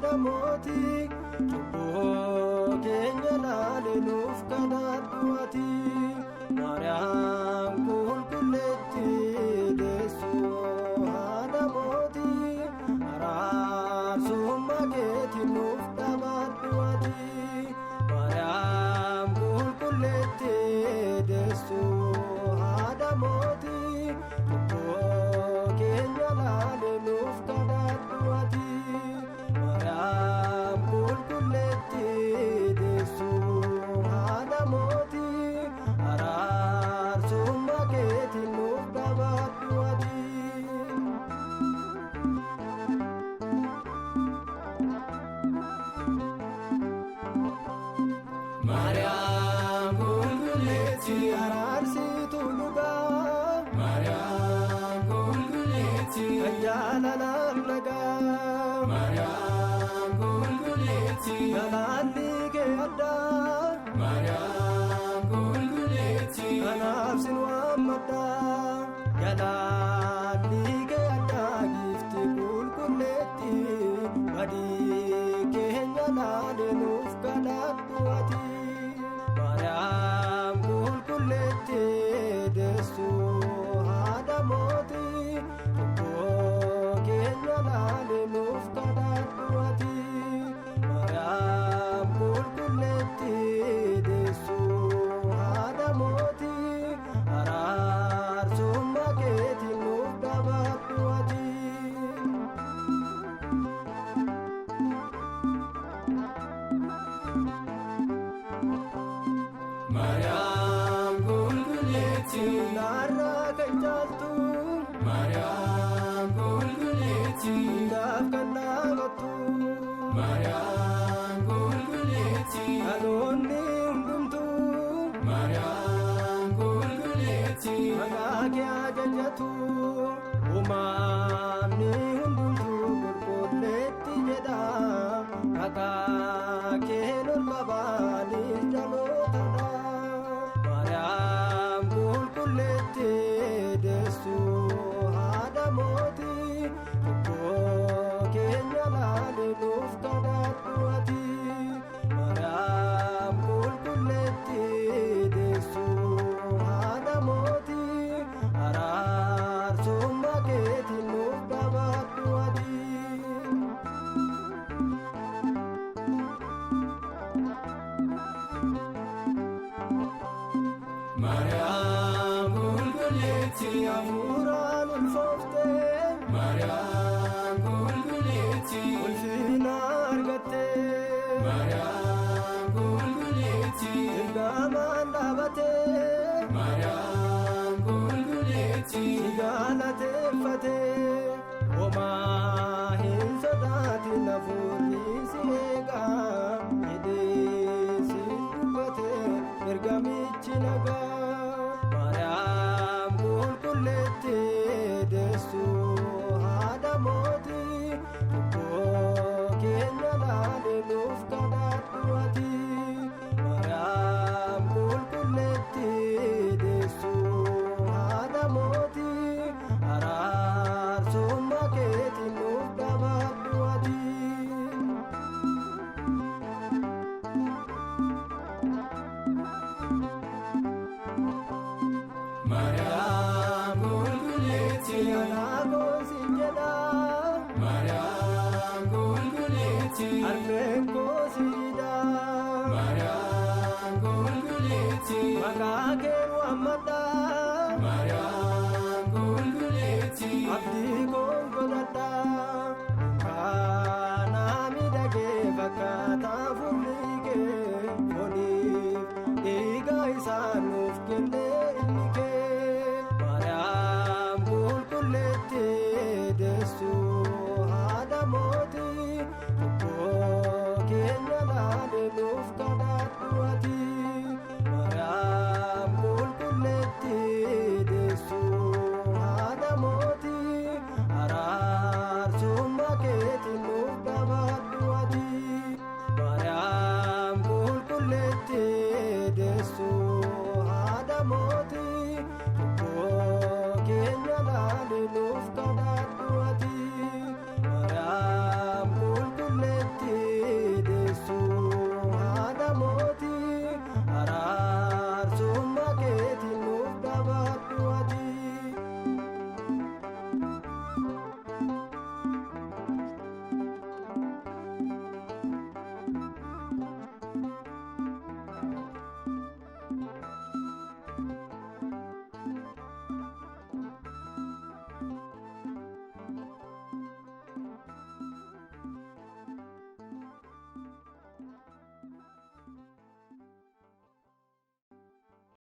haadha mootii cubbuu keenya laaluuf kadhadhu ati. Maariyaam qulqulleetti deessuu haadha mootii araarsummaa keetiin nuuf dhaabadhu ati. Maariyaam qulqulleetti deessuu haadha mootii cubbuu keenya laaluuf kadhadhu ati. Maariyaam qulqulleetti deessuu haadha mootii araarsummaa keetiin nuuf dhaabadhu ati. Maariyaam qulqulleetti araarsituu dhugaa. Maariyaam qulqulleetti kan jaalalaan nagaa. Maariyaam qulqulleetti galaalli kee addaa. Maariyaam qulqulleetti kanaaf sin waammadha. Galaalli kee addaa giifti qulqulleetti badii keenya laaluuf kadhadhu ati. Maariyaam qulqulleetti deessuu haadha mootii cubbuu keenya laaluuf kadhadhu ati. Maariyaam qulqulleetti deessuu haadha mootii araarsummaa keetiin nuuf dhaabadhu ati. Maariyaam qulqulleetti Naarraa kan caaltu Maariyaam qulqulleetti hundaaf kan dhaabattu. Maariyaam qulqulleetti dhaloonni hundumtuu Maariyaam qulqulleetti maqaa kee ajajatu. Uumamni hundumtuu qulqulleetti jedha. Maqaa kee ol qabaniif dhalootadha. Maariyaam qulqulleetti deessuu haadha mootii cubbuu keenya laaluuf kadhadhu ati. Maariyaam qulqulleetti deessuu haadha mootii araarsummaa keetiin nuuf dhaabadhu ati. Maariyaam qulqulleetti hafuuraan ulfooftee Maariyaam qulqulleetti ulfina argattee. Maariyaam qulqulleetti Ergamaan dhaabatee Maariyaam qulqulleetti si galateeffatee. Homaa hin sodaatin hafuurri si eegaa. Hidhii si dubbatee ergamichi nagaa. Maariyaam qulqulleetti deessuu haadha mootii cubbuu keenya laaluuf kadhadhu ati. Maariyaam qulqulleetti deessuu haadha mootii araarsummaa keetiin nuuf dhaabadhu ati. Maariyaam qulqulleetti Anaa goosin jedha. Maariyaam qulqulleetti Harmeen koosiidha. Maariyaam qulqulleetti Maqaa kee waammadha. Maariyaam qulqulleetti Abdii koon godhadha. Kana miidhagee fakkaata